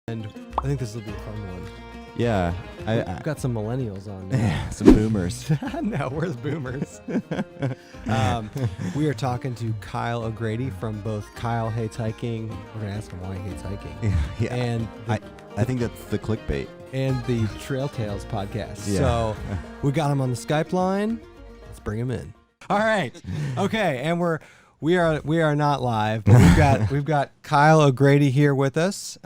And I think this will be a fun one. Yeah. We've got some millennials on now. Some boomers. No, we're the boomers. We are talking to Kyle O'Grady from both Kyle Hates Hiking. We're going to ask him why he hates hiking. Yeah. And I think that's the clickbait. And the Trail Tales podcast. Yeah. So we got him on the Skype line. Let's bring him in. All right. Okay. And we are not live, but we've got Kyle O'Grady here with us.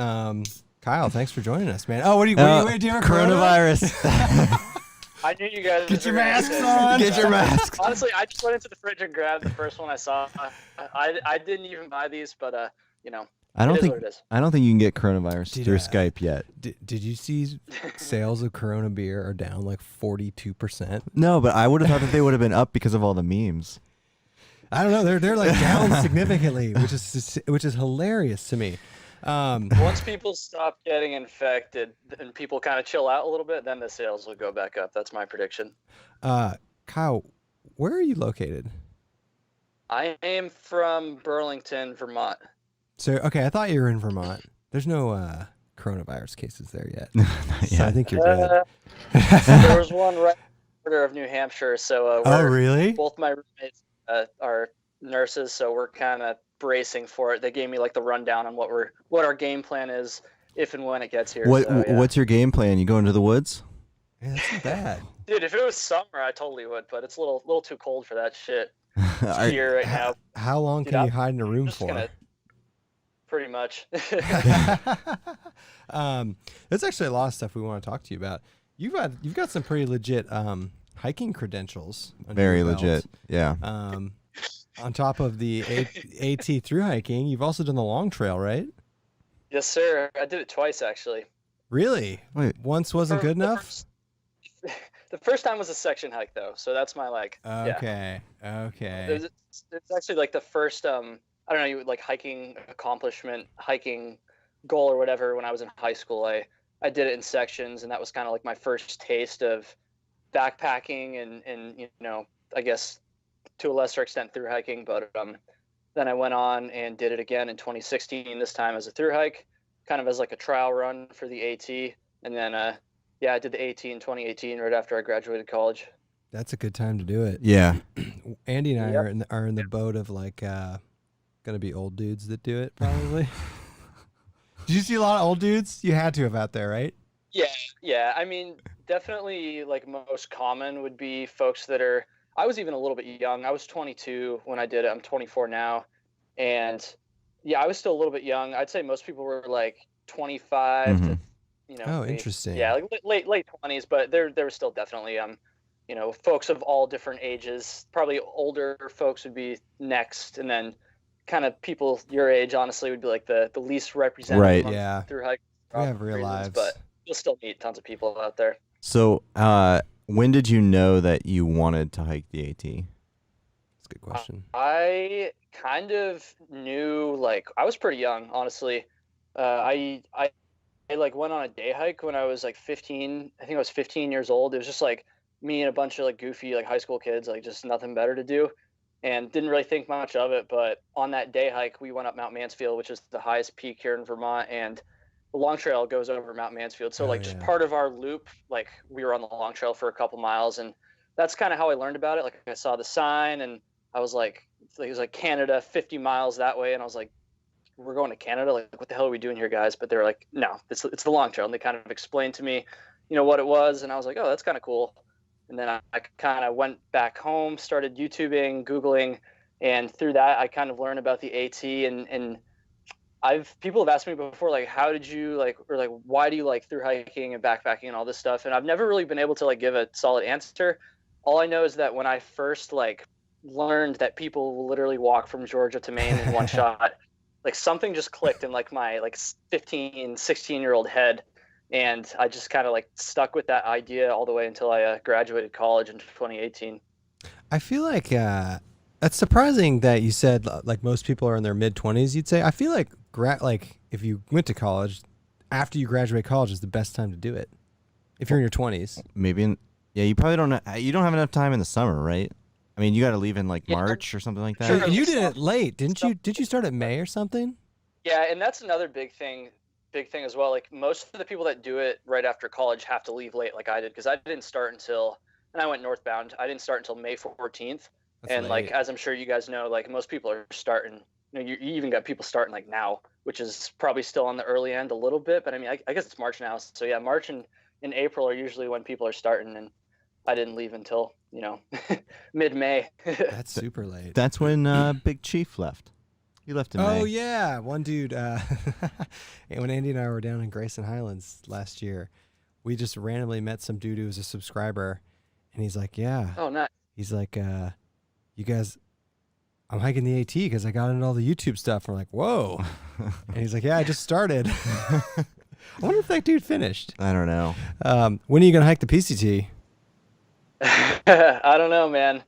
Kyle, thanks for joining us, man. Oh, what are you doing? Coronavirus. I knew you guys. Get your masks on. Get your masks. Honestly, I just went into the fridge and grabbed the first one I saw. I didn't even buy these, but you know. I don't it think is what it is. I don't think you can get coronavirus through Skype yet. Did you see sales of Corona beer are down like 42%? No, but I would have thought that they would have been up because of all the memes. I don't know. They're like down significantly, which is hilarious to me. Once people stop getting infected and people kind of chill out a little bit, then the sales will go back up. That's my prediction. Kyle, where are you located? I am from Burlington, Vermont. So, okay, I thought you were in Vermont. There's no coronavirus cases there yet. Yeah. So I think you're good. There was one right border of New Hampshire. So oh, really? Both my roommates are nurses, so we're kind of bracing for it. They gave me like the rundown on what our game plan is if and when it gets here. What's your game plan? You go into the woods? Yeah, that's not bad. Dude, if it was summer, I totally would, but it's a little too cold for that shit. It's here right now. How long can you hide in a room for? Pretty much. There's actually a lot of stuff we want to talk to you about. You've got some pretty legit hiking credentials. Very legit. Yeah. On top of the AT through hiking, you've also done the long trail, right? Yes, sir. I did it twice, actually. Really? Wait. Once wasn't good enough? The first time was a section hike, though, so that's my Okay. Yeah. Okay. It's actually like the first I don't know, like hiking goal or whatever. When I was in high school, I did it in sections, and that was kind of like my first taste of backpacking and you know, I guess to a lesser extent through hiking. But then I went on and did it again in 2016, this time as a through hike, kind of as like a trial run for the AT. And then I did the AT in 2018 right after I graduated college. That's a good time to do it. Yeah. Andy and I are in the boat of like gonna be old dudes that do it probably. Did you see a lot of old dudes? You had to have out there, right? Yeah. I mean, definitely like most common would be folks that are. I was even a little bit young. I was 22 when I did it. I'm 24 now, and yeah, I was still a little bit young. I'd say most people were like 25 to, you know. Oh, interesting. Yeah, like late 20s, but there were still definitely you know, folks of all different ages. Probably older folks would be next, and then kind of people your age, honestly, would be like the least represented. Right. Yeah. Through hike. We have real lives, but you'll still meet tons of people out there. So, when did you know that you wanted to hike the AT? That's a good question. I kind of knew, like, I was pretty young, honestly. I like went on a day hike when I was like 15. I think I was 15 years old. It was just like me and a bunch of like goofy like high school kids, like just nothing better to do, and didn't really think much of it. But on that day hike, we went up Mount Mansfield, which is the highest peak here in Vermont, and the long trail goes over Mount Mansfield. So just part of our loop, like we were on the long trail for a couple miles, and that's kind of how I learned about it. Like I saw the sign and I was like, it was like Canada, 50 miles that way. And I was like, we're going to Canada. Like, what the hell are we doing here, guys? But they were like, no, it's the long trail. And they kind of explained to me, you know, what it was. And I was like, oh, that's kind of cool. And then I kind of went back home, started YouTubing, Googling, and through that, I kind of learned about the AT, and people have asked me before, like, how did you why do you like through hiking and backpacking and all this stuff? And I've never really been able to like give a solid answer. All I know is that when I first like learned that people will literally walk from Georgia to Maine in one shot, like something just clicked in like my like 15, 16-year-old head. And I just kind of like stuck with that idea all the way until I graduated college in 2018. I feel like that's surprising that you said like most people are in their mid-20s. You'd say I feel like if you went to college, after you graduate college is the best time to do it. If you're in your 20s, maybe. You probably don't have enough time in the summer, right? I mean, you got to leave in like March or something like that. You did it late, didn't you? Did you start at May or something? Yeah, and that's another big thing. big thing as well. Like most of the people that do it right after college have to leave late, like I did, because I didn't start until, and I went northbound. I didn't start until May 14th. That's And like late. as I'm sure you guys know, like most people are starting. You even got people starting like now, which is probably still on the early end a little bit. But I mean, I guess it's March now, so yeah, March and April are usually when people are starting, and I didn't leave until mid-May. That's super late. That's when Big Chief left. He left in May. Oh yeah, one dude. When Andy and I were down in Grayson Highlands last year, we just randomly met some dude who was a subscriber, and he's like, "Yeah." Oh, nice. He's like, "You guys, I'm hiking the AT because I got into all the YouTube stuff." We're like, "Whoa!" And he's like, "Yeah, I just started." I wonder if that dude finished. I don't know. When are you gonna hike the PCT? I don't know, man.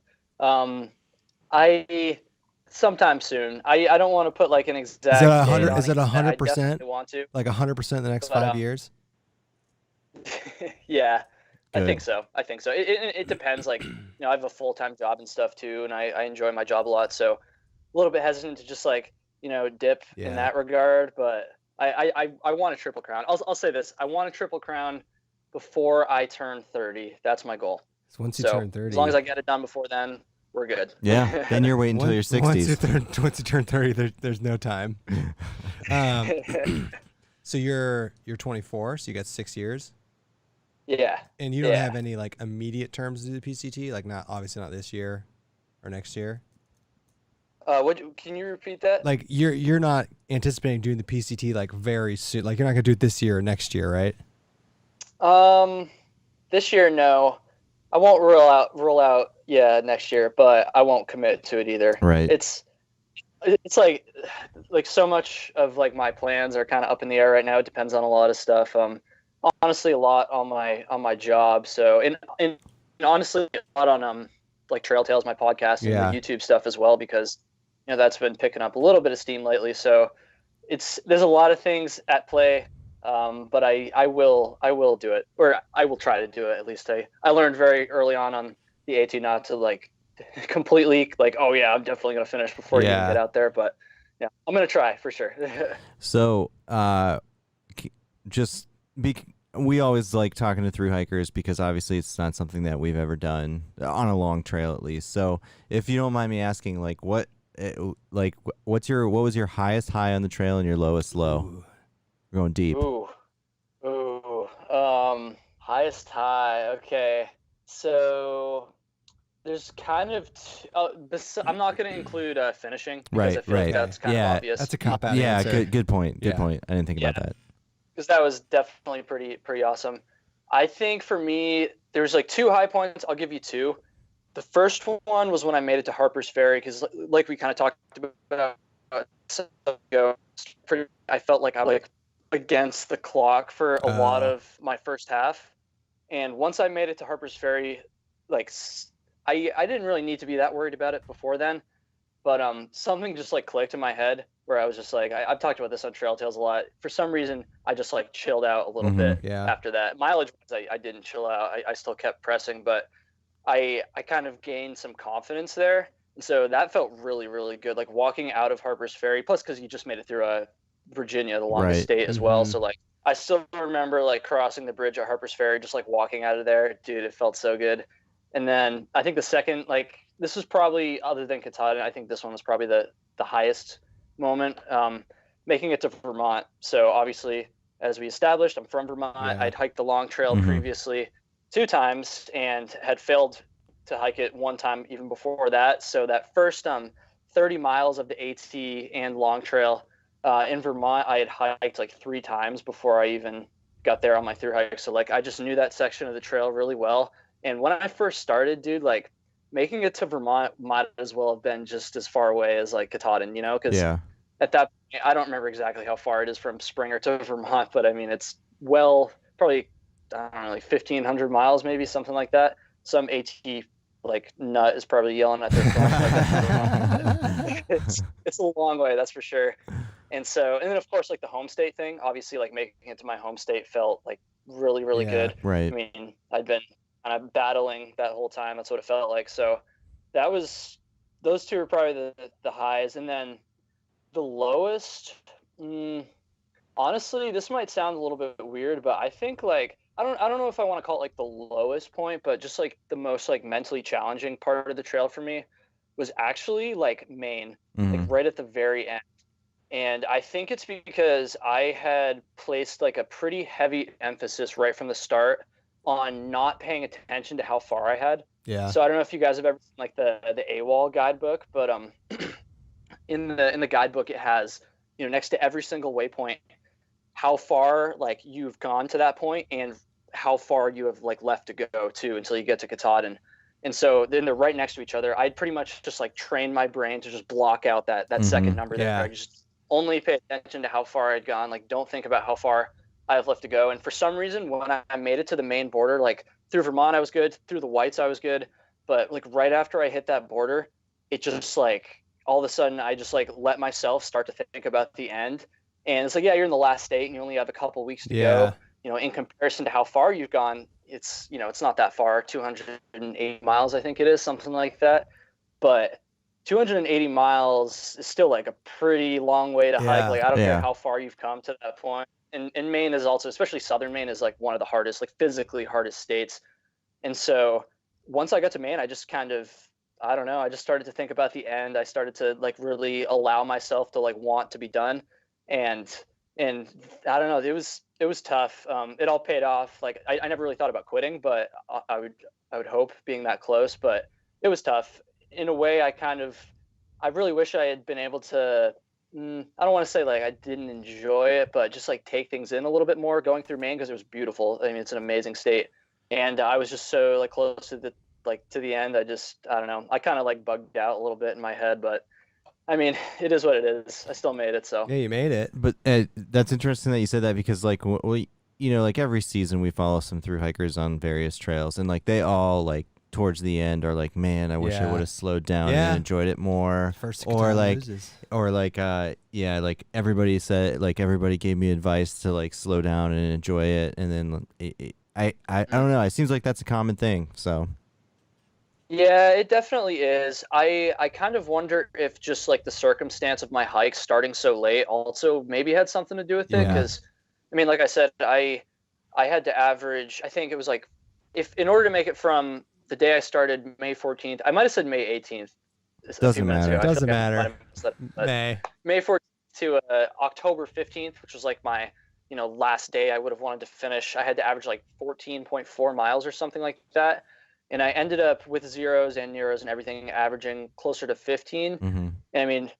I sometime soon. I don't want to put like an exact. Is that date on Is it I 100%? definitely want to. Like 100% in the next But, 5 years? Yeah, I Good. think so. It depends. Like, I have a full-time job and stuff too, and I enjoy my job a lot. So a little bit hesitant to just like, dip Yeah. in that regard. But I want a triple crown. I'll say this. I want a triple crown before I turn 30. That's my goal. So once you So turn 30, as long as I get it done before then, we're good. Yeah. Then you're waiting until your 60s. Once you turn 30, there's no time. So you're 24, so you got 6 years, Yeah. and you don't Yeah. have any like immediate terms to do the PCT, like obviously not this year or next year. Can you repeat that? Like you're not anticipating doing the PCT like very soon. Like you're not gonna do it this year or next year, right? This year, no. I won't rule out, yeah, next year, but I won't commit to it either. Right. It's like so much of like my plans are kind of up in the air right now. It depends on a lot of stuff. Honestly, a lot on my job. So, and honestly, a lot on like Trail Tales, my podcast, and Yeah. the YouTube stuff as well, because that's been picking up a little bit of steam lately. So there's a lot of things at play. But I will do it, or I will try to do it. At least I learned very early on the AT not to like completely like, oh yeah, I'm definitely gonna finish before you even get out there. But yeah, I'm gonna try for sure. So, we always like talking to thru hikers because obviously it's not something that we've ever done on a long trail, at least. So, if you don't mind me asking, like, what was your highest high on the trail and your lowest low? Ooh. We're going deep. Ooh. Highest high. Okay, so there's kind of I'm not going to include finishing because I feel like that's kind of obvious. That's a cop out. Yeah, answer. good point. Good point. I didn't think about that. Because that was definitely pretty awesome. I think for me, there's like 2 high points. I'll give you 2. The first one was when I made it to Harper's Ferry, because like we kind of talked about I felt like I was like against the clock for a lot of my first half. And once I made it to Harper's Ferry, like I didn't really need to be that worried about it before then, but something just like clicked in my head where I was just like, I've talked about this on Trail Tales a lot. For some reason, I just like chilled out a little bit after that. Mileage, I didn't chill out. I still kept pressing, but I kind of gained some confidence there. And so that felt really, really good. Like walking out of Harper's Ferry, plus because you just made it through Virginia, the longest state as well. So like, I still remember like crossing the bridge at Harper's Ferry, just like walking out of there, dude, it felt so good. And then I think the second, like this was probably, other than Katahdin, I think this one was probably the highest moment, making it to Vermont. So obviously, as we established, I'm from Vermont. I'd hiked the long trail previously 2 times and had failed to hike it 1 time even before that. So that first 30 miles of the AT and long trail in Vermont, I had hiked like 3 times before I even got there on my thru hike. So like I just knew that section of the trail really well. And when I first started, dude, like making it to Vermont might as well have been just as far away as like Katahdin, because at that point, I don't remember exactly how far it is from Springer to Vermont, but I mean, it's probably, I don't know, like 1,500 miles, maybe something like that. Some AT like nut is probably yelling at their phone. It's a long way, that's for sure. And then of course, like the home state thing, obviously like making it to my home state felt like really, really good. Right. I mean, I'd been kind of battling that whole time. That's what it felt like. So those 2 are probably the highs. And then the lowest, Honestly, this might sound a little bit weird, but I think like I don't know if I want to call it like the lowest point, but just like the most like mentally challenging part of the trail for me was actually like Maine, like Mm-hmm. right at the very end. And I think it's because I had placed like a pretty heavy emphasis right from the start on not paying attention to how far I had. Yeah. So I don't know if you guys have ever seen like the AWOL guidebook, but in the guidebook it has, next to every single waypoint how far like you've gone to that point and how far you have like left to go to until you get to Katahdin. And so then they're right next to each other. I'd pretty much just like trained my brain to just block out that second number there. Yeah. I just only pay attention to how far I'd gone. Like don't think about how far I have left to go. And for some reason, when I made it to the Maine border, like through Vermont, I was good. Through the Whites, I was good. But like right after I hit that border, it just like all of a sudden I just like let myself start to think about the end. And it's like, yeah, you're in the last state and you only have a couple weeks to Yeah. go. In comparison to how far you've gone, it's not that far, 280 miles, I think it is, something like that. But 280 miles is still like a pretty long way to hike. Yeah. Like, I don't Yeah. care how far you've come to that point. And Maine is also, especially southern Maine, is like one of the hardest, like physically hardest states. And so once I got to Maine, I just kind of, I don't know, I just started to think about the end. I started to like really allow myself to like want to be done. And I don't know, it was tough. It all paid off. Like I never really thought about quitting, but I would hope being that close, but it was tough. In a way, I really wish I had been able to, I don't want to say like I didn't enjoy it, but just like take things in a little bit more going through Maine because it was beautiful. I mean, it's an amazing state. And I was just so like close to the end. I don't know. I kind of like bugged out a little bit in my head, but I mean, it is what it is. I still made it, so. Yeah, you made it. But that's interesting that you said that because like we, like every season we follow some through hikers on various trails, and like they all like towards the end are like, man, I wish I Yeah. would have slowed down Yeah. and enjoyed it more. First to or Katahdin like, loses. or like, yeah, like everybody said, like everybody gave me advice to like slow down and enjoy it, and then I don't know. It seems like that's a common thing. So. Yeah, it definitely is. I kind of wonder if just like the circumstance of my hike starting so late also maybe had something to do with it. Yeah. Because, I mean, like I said, I had to average, I think it was like, if in order to make it from the day I started, May 14th, I might have said May 18th. a few Doesn't minutes matter. ago. I Doesn't feel like I matter. might have missed that, but May. May 14th to October 15th, which was like my, last day I would have wanted to finish. I had to average like 14.4 miles or something like that. And I ended up with zeros and Neros and everything averaging closer to 15. Mm-hmm. And I mean,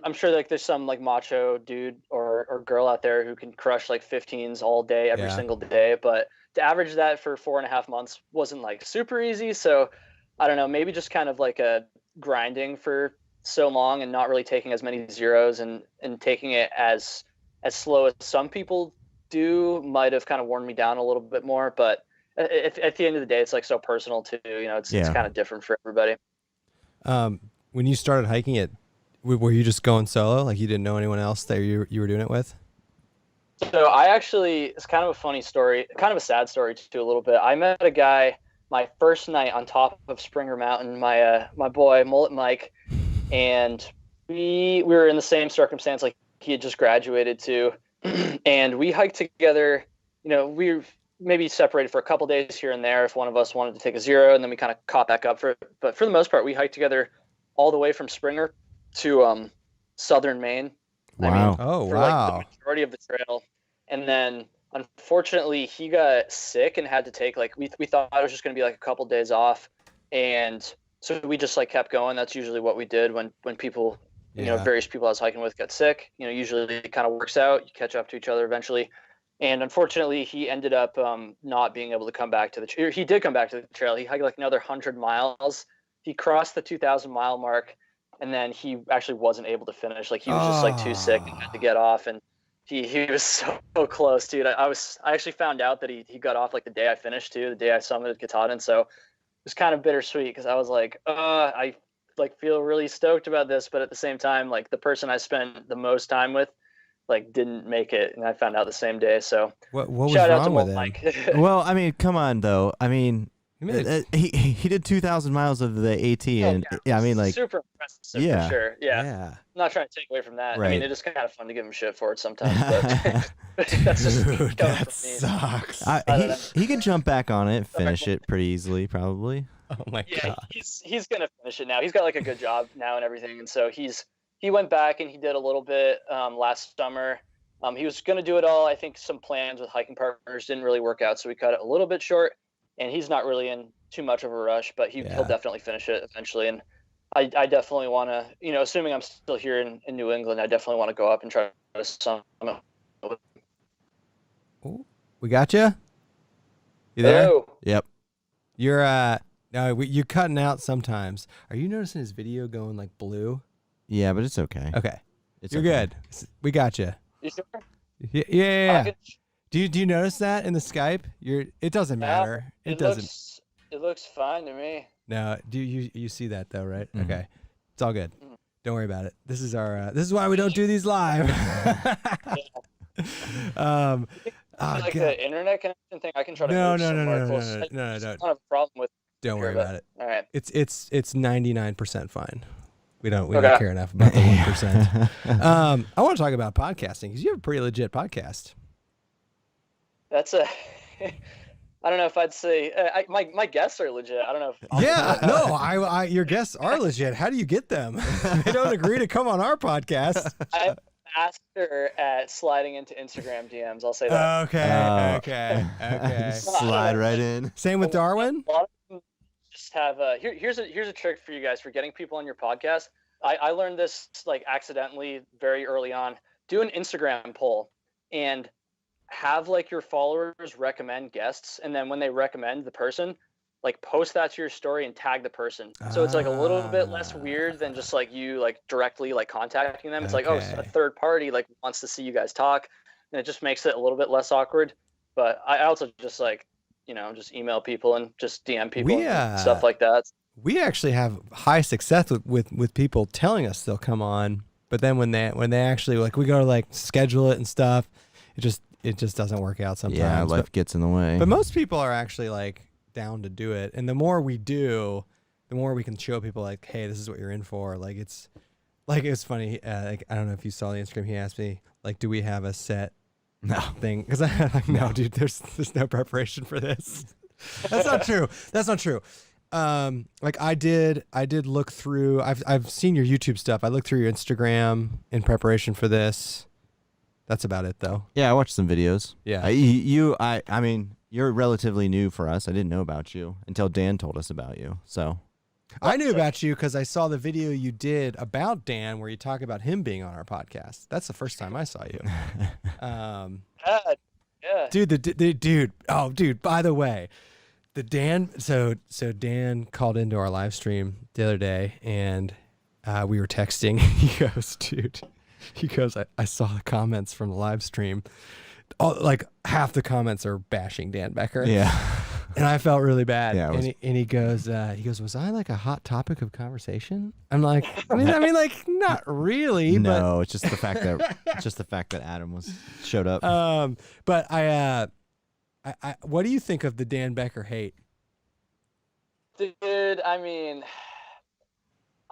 I'm sure like there's some like macho dude or girl out there who can crush like 15s all day, every Yeah. single day. But to average that for 4.5 months wasn't like super easy. So I don't know, maybe just kind of like a grinding for so long and not really taking as many zeros and taking it as slow as some people do might have kind of worn me down a little bit more. But at the end of the day, it's like so personal too. It's kind of different for everybody. When you started hiking it, were you just going solo? Like you didn't know anyone else that you were doing it with? So it's kind of a funny story, kind of a sad story too, a little bit. I met a guy my first night on top of Springer Mountain, my boy Mullet Mike, and we were in the same circumstance, like he had just graduated too, and we hiked together. We were maybe separated for a couple days here and there if one of us wanted to take a zero, and then we kind of caught back up but for the most part, we hiked together all the way from Springer to southern Maine. Wow. I mean, Oh, for wow. like the majority of the trail. And then unfortunately he got sick and had to take like we thought it was just going to be like a couple days off, and so we just like kept going. That's usually what we did when people various people I was hiking with got sick. Usually it kind of works out, you catch up to each other eventually. And unfortunately he ended up not being able to come back to the trail. He did come back to the trail. He hiked like another 100 miles. He crossed the 2,000 mile mark, and then he actually wasn't able to finish. Like he was just like too sick and had to get off. And he was so close, dude. I actually found out that he got off like the day I finished too, the day I summited Katahdin. So it was kind of bittersweet because I was like, I like feel really stoked about this, but at the same time, like the person I spent the most time with, like didn't make it, and I found out the same day. So What was shout out to wrong with Mike. him? Well, I mean, come on though. I mean, He did 2,000 miles of the AT, and yeah, I mean, like, super impressive yeah, for sure. Yeah. Yeah. I'm not trying to take away from that. I Right. mean, it is kind of fun to give him shit for it sometimes, but that's just Dude, coming that from me. sucks. I don't know. he can jump back on it, finish it pretty easily, probably. Oh my Yeah, god. he's gonna finish it now. He's got like a good job now and everything, and so he went back and he did a little bit last summer. He was gonna do it all. I think some plans with hiking partners didn't really work out, so we cut it a little bit short. And he's not really in too much of a rush, but he'll definitely finish it eventually. And I definitely want to, assuming I'm still here in New England, I definitely want to go up and try to summit. We got you. You there? Hello. Yep. You're no, you're cutting out sometimes. Are you noticing his video going like blue? Yeah, but it's okay. Okay, you're okay. good. We got you. You sure? Yeah. Do you notice that in the Skype? It doesn't matter. It doesn't. It looks fine to me. No, do you see that though, right? Mm-hmm. Okay, it's all good. Don't worry about it. This is our. This is why we don't do these live. Like the internet connection thing, I can try to no, move no, somewhere no, close. no. I don't have a problem with. Don't worry about it. All right. It's 99% fine. We don't care enough about the 1%. I want to talk about podcasting because you have a pretty legit podcast. That's a. I don't know if I'd say my guests are legit. I don't know. If your guests are legit. How do you get them? They don't agree to come on our podcast. I asked her at sliding into Instagram DMs. I'll say that. Okay. Slide right in. Same with Darwin. A lot of them just have here's a trick for you guys for getting people on your podcast. I learned this like accidentally very early on. Do an Instagram poll and have like your followers recommend guests, and then when they recommend the person, like post that to your story and tag the person. So it's like a little bit less weird than just like you like directly like contacting them. It's like, oh, a third party like wants to see you guys talk, and it just makes it a little bit less awkward. But I also just like, just email people and just DM people and stuff like that. We actually have high success with people telling us they'll come on, but then when they actually like we go to like schedule it and stuff, it just doesn't work out sometimes. Yeah, life gets in the way. But most people are actually like down to do it, and the more we do, the more we can show people like, hey, this is what you're in for. Like it's funny. Like I don't know if you saw the Instagram. He asked me like, do we have a set thing? Because I'm like, no, dude, there's no preparation for this. That's not true. Like I did look through. I've seen your YouTube stuff. I looked through your Instagram in preparation for this. That's about it, though. Yeah, I watched some videos. Yeah. I mean, you're relatively new for us. I didn't know about you until Dan told us about you. So I knew about you because I saw the video you did about Dan where you talk about him being on our podcast. That's the first time I saw you. Yeah. Dude. Oh, dude. By the way, the Dan. So Dan called into our live stream the other day, and we were texting. He goes, dude. He goes, I saw the comments from the live stream. Like half the comments are bashing Dan Becker. Yeah. And I felt really bad. Yeah, and he goes, was I like a hot topic of conversation? I'm like, I mean, like not really. No, but it's just the fact that Adam showed up. But I what do you think of the Dan Becker hate? Dude, I mean,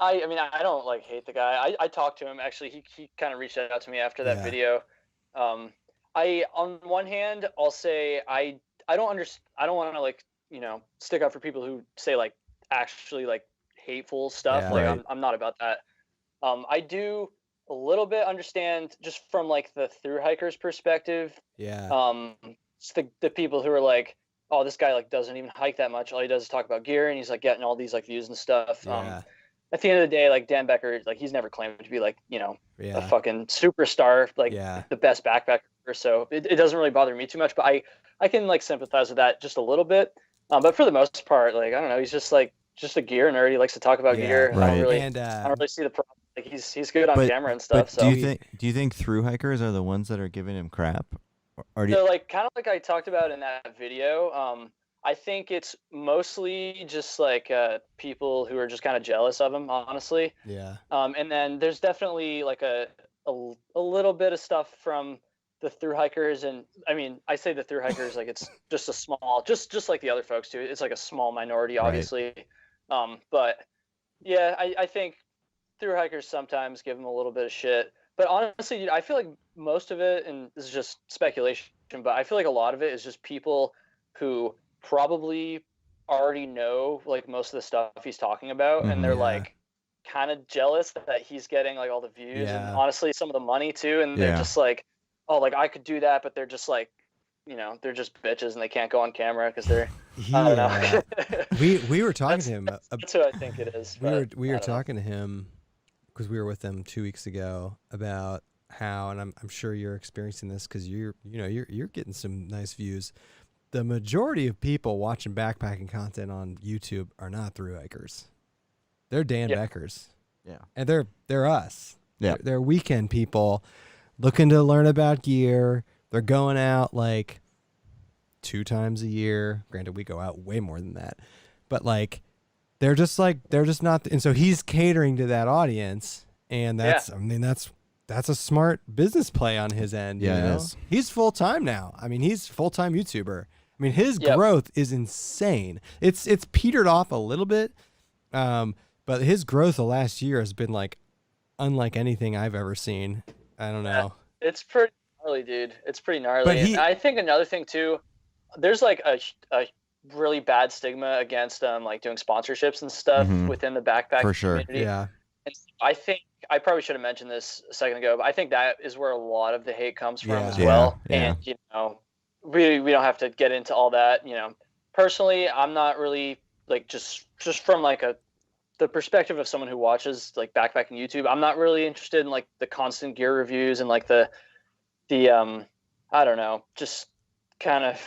I don't like hate the guy. I talked to him actually. He kind of reached out to me after that video. On one hand, I'll say I don't understand. I don't want to like stick up for people who say like actually like hateful stuff. Yeah, like right. I'm not about that. I do a little bit understand just from like the thru hikers perspective. Yeah. It's the people who are like, oh, this guy like doesn't even hike that much. All he does is talk about gear, and he's like getting all these like views and stuff. Yeah. At the end of the day, like Dan Becker, like he's never claimed to be like, a fucking superstar, like the best backpacker. So it doesn't really bother me too much, but I can like sympathize with that just a little bit. But for the most part, like, I don't know, he's just a gear nerd. He likes to talk about gear. Right. I don't really see the problem. Like he's good on camera and stuff. But do you think thru hikers are the ones that are giving him crap? So like kind of like I talked about in that video, I think it's mostly just like people who are just kind of jealous of him, honestly. Yeah. And then there's definitely like a little bit of stuff from the thru hikers, and I mean, I say the thru hikers like it's just a small, just like the other folks too. It's like a small minority, obviously. But yeah, I think thru hikers sometimes give them a little bit of shit. But honestly, dude, I feel like most of it, and this is just speculation, but I feel like a lot of it is just people who probably already know like most of the stuff he's talking about, and they're Yeah. like kind of jealous that he's getting like all the views and Yeah. honestly some of the money too, and they're Yeah. just like, oh, like I could do that, but they're just like, you know, they're just bitches and they can't go on camera because they're I don't know. we were talking to him. That's who I think it is. We were talking to him because we were with him 2 weeks ago about how, and I'm sure you're experiencing this because you're getting some nice views. The majority of people watching backpacking content on YouTube are not thru hikers. They're Dan Beckers. Yeah. And they're us. Yeah. They're weekend people looking to learn about gear. They're going out like 2 times a year. Granted, we go out way more than that. But like they're just not, and so he's catering to that audience, and that's I mean that's a smart business play on his end. Yeah, you know? it is. He's full time now. I mean, he's full-time YouTuber. I mean, his growth is insane. It's petered off a little bit, but his growth the last year has been like unlike anything I've ever seen. I don't know. It's pretty gnarly, dude. It's pretty gnarly. But I think another thing too, there's like a really bad stigma against like doing sponsorships and stuff within the backpack For sure. community. Yeah. And I think I probably should have mentioned this a second ago, but I think that is where a lot of the hate comes from as well. Yeah. And you know, we don't have to get into all that. You know, personally, I'm not really like just from like the perspective of someone who watches like backpacking YouTube. I'm not really interested in like the constant gear reviews and like the I don't know, just kind of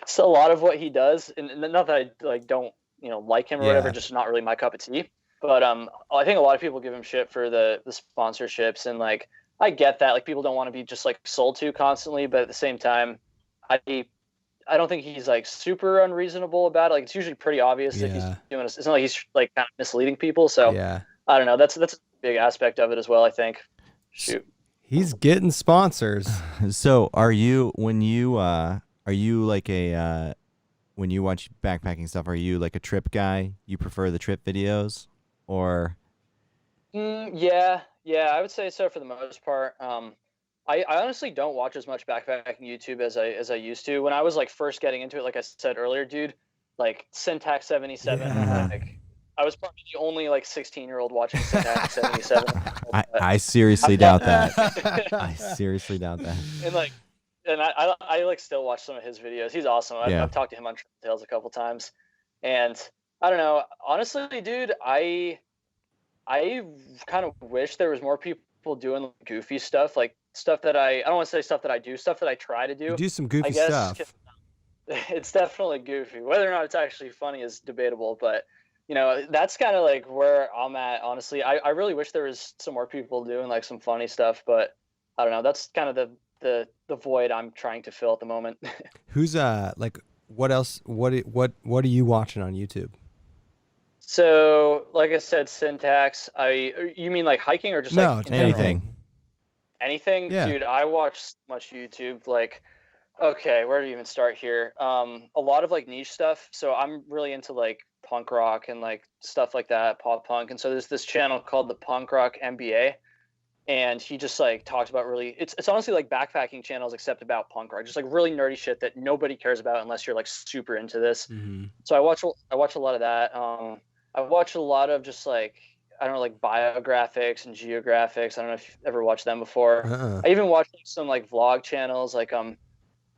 so a lot of what he does, and not that I like don't like him or whatever, just not really my cup of tea. But I think a lot of people give him shit for the sponsorships, and like I get that, like people don't want to be just like sold to constantly, but at the same time, I don't think he's like super unreasonable about it. Like it's usually pretty obvious that he's doing this. It's not like he's like kind of misleading people. So I don't know. That's a big aspect of it as well, I think. Shoot. He's getting sponsors. So are you when you like a when you watch backpacking stuff, are you like a trip guy? You prefer the trip videos or yeah, I would say so for the most part. I honestly don't watch as much backpacking YouTube as I used to. When I was like first getting into it, like I said earlier, dude, like Syntax 77, like I was probably the only like 16-year-old watching Syntax 77. I seriously doubt that. I seriously doubt that. And I like still watch some of his videos. He's awesome. I've talked to him on Trails a couple times, and I don't know. Honestly, dude, I kind of wish there was more people doing goofy stuff, like stuff that I don't want to say stuff that I do, stuff that I try to do. You do some goofy I guess stuff. It's definitely goofy. Whether or not it's actually funny is debatable, but that's kind of like where I'm at, honestly. I really wish there was some more people doing like some funny stuff, but I don't know. That's kind of the void I'm trying to fill at the moment. Who's like what else? What are you watching on YouTube? So, like I said, Syntax. You mean like hiking or just like anything? Anything? Yeah. Dude, I watch so much YouTube. Like, okay, where do you even start here? A lot of like niche stuff. So I'm really into like punk rock and like stuff like that, pop punk. And so there's this channel called the Punk Rock MBA, and he just like talks about really it's honestly like backpacking channels except about punk rock, just like really nerdy shit that nobody cares about unless you're like super into this. So I watch a lot of that. I watch a lot of just like, I don't know, like biographics and geographics. I don't know if you've ever watched them before. I even watch some like vlog channels, like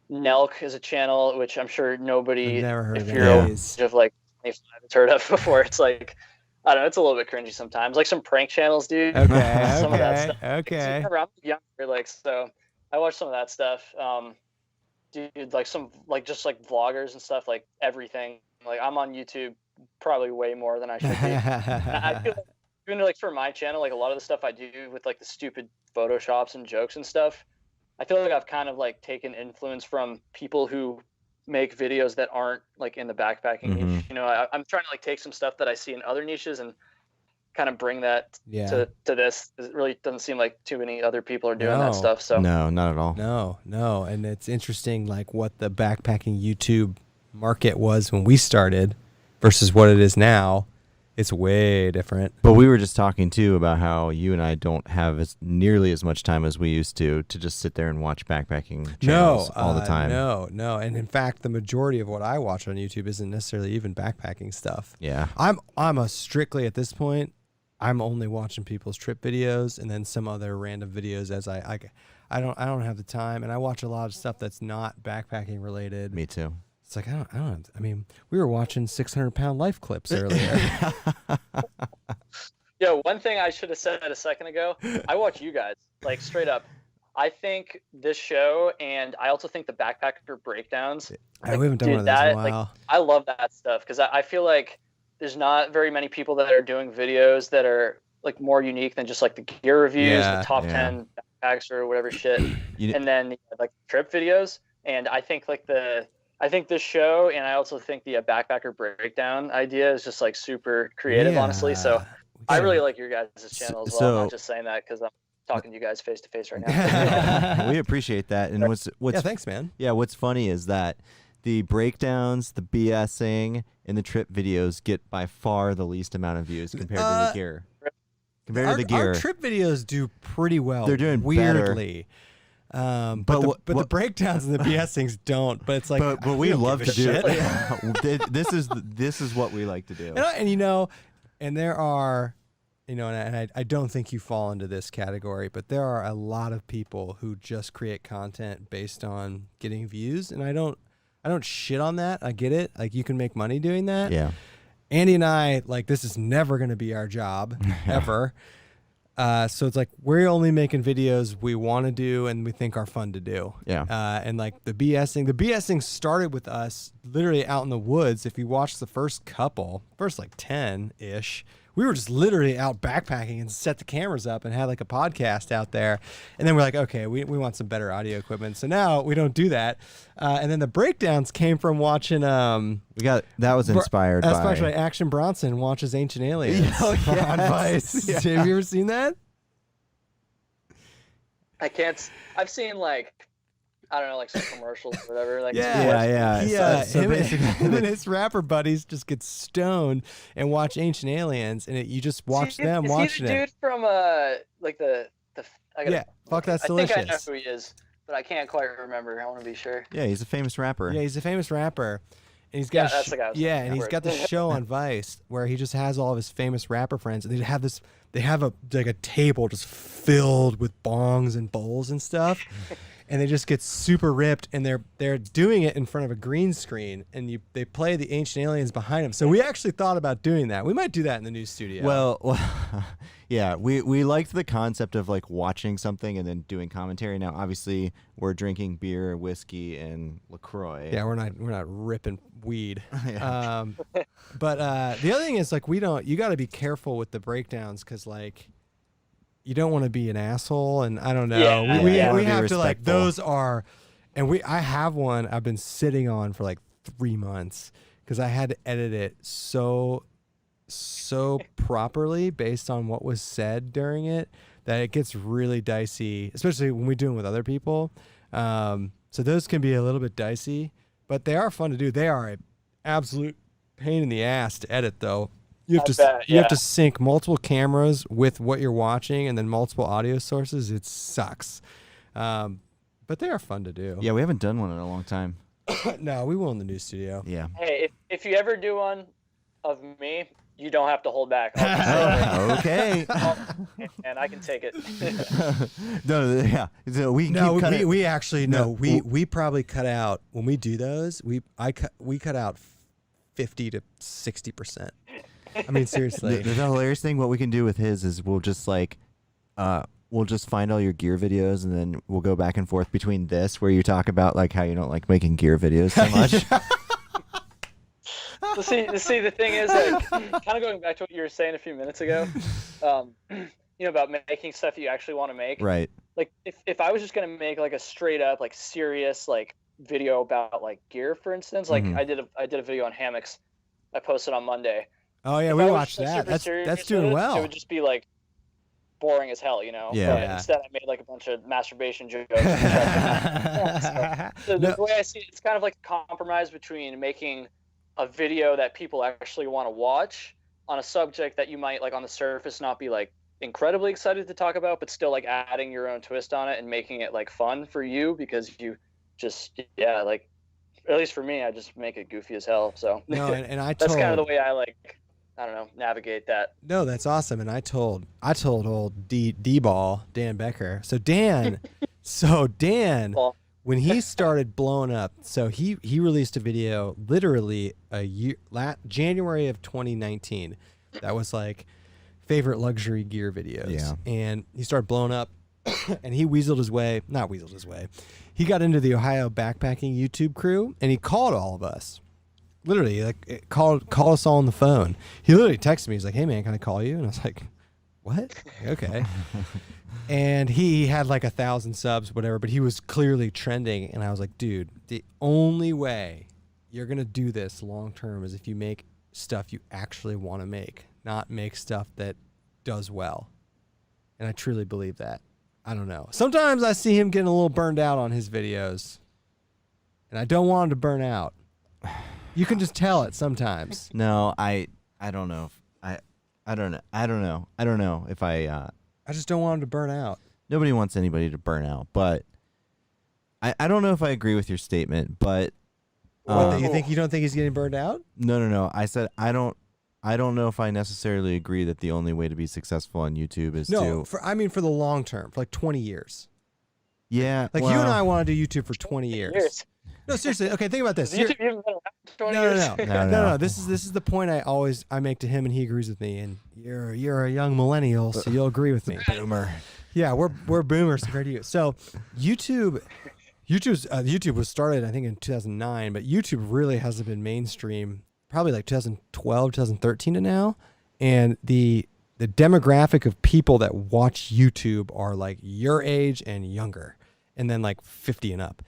Nelk is a channel which I'm sure nobody, never heard if of you're these. of like 25 has heard of before. It's like, I don't know, it's a little bit cringy sometimes. Like some prank channels, dude. Okay, Some of that stuff. okay. I'm younger, like, so I watch some of that stuff. Dude, like some like just like vloggers and stuff, like everything. Like I'm on YouTube probably way more than I should be. I feel like, even like for my channel, like a lot of the stuff I do with like the stupid photoshops and jokes and stuff, I feel like I've kind of like taken influence from people who make videos that aren't like in the backpacking niche. I'm trying to like take some stuff that I see in other niches and kind of bring that to this. It really doesn't seem like too many other people are doing that stuff. So no, not at all. No, and it's interesting, like what the backpacking YouTube market was when we started versus what it is now. It's way different. But we were just talking too about how you and I don't have nearly as much time as we used to just sit there and watch backpacking channels all the time. No. And in fact, the majority of what I watch on YouTube isn't necessarily even backpacking stuff. Yeah. I'm a strictly at this point, I'm only watching people's trip videos and then some other random videos as I don't have the time, and I watch a lot of stuff that's not backpacking related. Me too. It's like I mean, we were watching 600-pound life clips earlier. Yeah, one thing I should have said a second ago, I watch you guys, like straight up. I think this show, and I also think the backpacker breakdowns. We haven't done one of those in a while. Like, I love that stuff because I feel like there's not very many people that are doing videos that are like more unique than just like the gear reviews, the top 10 backpacks or whatever shit, and then like trip videos. And I think this show, and I also think the backpacker breakdown idea is just like super creative, honestly. So I really like your guys' channel as well. I'm not just saying that because I'm talking to you guys face to face right now. We appreciate that. And what's thanks, man. Yeah, what's funny is that the breakdowns, the BSing, and the trip videos get by far the least amount of views compared to the gear. Our trip videos do pretty well. They're doing weirdly. But the breakdowns and the BSings don't. But it's like, but we love to do it. This is what we like to do. And there are, and I don't think you fall into this category, but there are a lot of people who just create content based on getting views, and I don't shit on that. I get it. Like, you can make money doing that. Yeah. Andy and I, like, this is never going to be our job ever. So it's like we're only making videos we want to do and we think are fun to do. Yeah. And like the BSing started with us literally out in the woods. If you watch the first like 10-ish, we were just literally out backpacking and set the cameras up and had like a podcast out there. And then we're like, okay, we want some better audio equipment. So now we don't do that. And then the breakdowns came from watching. That was inspired by Action Bronson watches Ancient Aliens on Vice. Yeah. Have you ever seen that? I can't. I've seen like, I don't know, like some commercials or whatever. Like So basically, him and his rapper buddies just get stoned and watch Ancient Aliens, and you just watch them watching it. Is he the dude from like the Fuck That's Delicious. I think I know who he is, but I can't quite remember. I want to be sure. Yeah, he's a famous rapper. Yeah, he's a famous rapper. And he's got that's the guy. And he's got this show on Vice where he just has all of his famous rapper friends, and they have a table just filled with bongs and bowls and stuff. And they just get super ripped, and they're doing it in front of a green screen, and they play the Ancient Aliens behind them. So we actually thought about doing that. We might do that in the new studio. Well, yeah, we liked the concept of like watching something and then doing commentary. Now, obviously, we're drinking beer, whiskey, and LaCroix. Yeah, we're not ripping weed. But the other thing is like you got to be careful with the breakdowns because like. You don't want to be an asshole, and I don't know. We have to like those are, and I have one I've been sitting on for like 3 months because I had to edit it so properly based on what was said during it that it gets really dicey, especially when we do it with other people. So those can be a little bit dicey, but they are fun to do. They are an absolute pain in the ass to edit, though. You have to sync multiple cameras with what you're watching and then multiple audio sources. It sucks. But they are fun to do. Yeah, we haven't done one in a long time. No, we will in the new studio. Yeah. Hey, if you ever do one of me, you don't have to hold back. Okay. And I can take it. So we probably cut out when we do those. We cut out 50 to 60%. I mean, seriously. The hilarious thing, what we can do with his is we'll just find all your gear videos, and then we'll go back and forth between this, where you talk about like how you don't like making gear videos so much. See, the thing is, like, kind of going back to what you were saying a few minutes ago, about making stuff that you actually want to make. Right. Like, if I was just gonna make like a straight up like serious like video about like gear, for instance, like I did a video on hammocks I posted on Monday. Oh yeah, if we I was watched just, like, that. super That's serious doing with it, well. It would just be like boring as hell, Yeah. But Yeah. instead, I made like a bunch of masturbation jokes. So the way I see it, it's kind of like a compromise between making a video that people actually want to watch on a subject that you might, like, on the surface not be like incredibly excited to talk about, but still like adding your own twist on it and making it like fun for you because you just, yeah, like, at least for me, I just make it goofy as hell. So No, and I that's kind of the told. way I, like, I don't know, navigate that. No, that's awesome. And I told old D Ball, Dan Becker. So Dan, Well, when he started blowing up, so he released a video literally a year, January of 2019. That was like favorite luxury gear videos. Yeah. And he started blowing up, and he not weaseled his way. He got into the Ohio backpacking YouTube crew, and he called all of us. Literally, like, call us all on the phone. He literally texted me. He's like, "Hey man, can I call you?" And I was like, "What?" Okay. And he had like 1,000 subs, whatever. But he was clearly trending, and I was like, "Dude, the only way you're gonna do this long term is if you make stuff you actually want to make, not make stuff that does well." And I truly believe that. I don't know. Sometimes I see him getting a little burned out on his videos, and I don't want him to burn out. You can just tell it sometimes. No, I don't know. I don't know if I just don't want him to burn out. nobody wants anybody to burn out, but I don't know if I agree with your statement, but What, you don't think he's getting burned out? no. I said I don't know if I necessarily agree that the only way to be successful on YouTube is No, to for the long term, for like 20 years. yeah. Like, well, you and I want to do YouTube for 20 years. No, seriously. Okay, think about this. Has YouTube even been around for 20 No, years? no. This is the point I make to him, and he agrees with me. And you're a young millennial, so you'll agree with me. boomer. Yeah, we're boomers compared to you. So YouTube was started, I think, in 2009, but YouTube really hasn't been mainstream probably like 2012, 2013 to now. And the demographic of people that watch YouTube are like your age and younger, and then like 50 and up.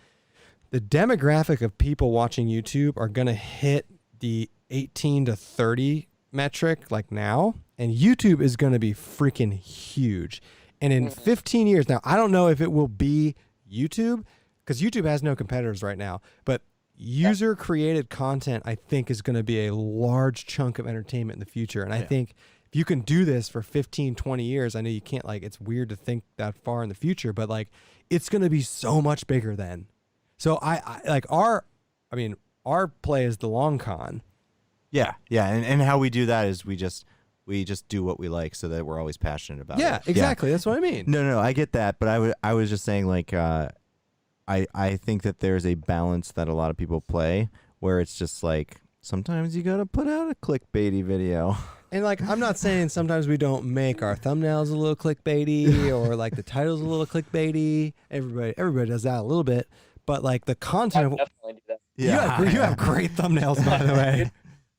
The demographic of people watching YouTube are going to hit the 18 to 30 metric like now, and YouTube is going to be freaking huge. And in 15 years, now I don't know if it will be YouTube, because YouTube has no competitors right now, but user created content, I think, is going to be a large chunk of entertainment in the future. And I think if you can do this for 15, 20 years, I know you can't, like, it's weird to think that far in the future, but like, it's going to be so much bigger then. So I like our play is the long con. Yeah, and how we do that is we just do what we like, so that we're always passionate about it. Yeah, exactly. That's what I mean. No, I get that, but I was just saying, like, I think that there's a balance that a lot of people play where it's just like sometimes you gotta put out a clickbaity video. And like, I'm not saying sometimes we don't make our thumbnails a little clickbaity or like the titles a little clickbaity. Everybody does that a little bit, but like the I content. definitely do that. You have great thumbnails, by the way.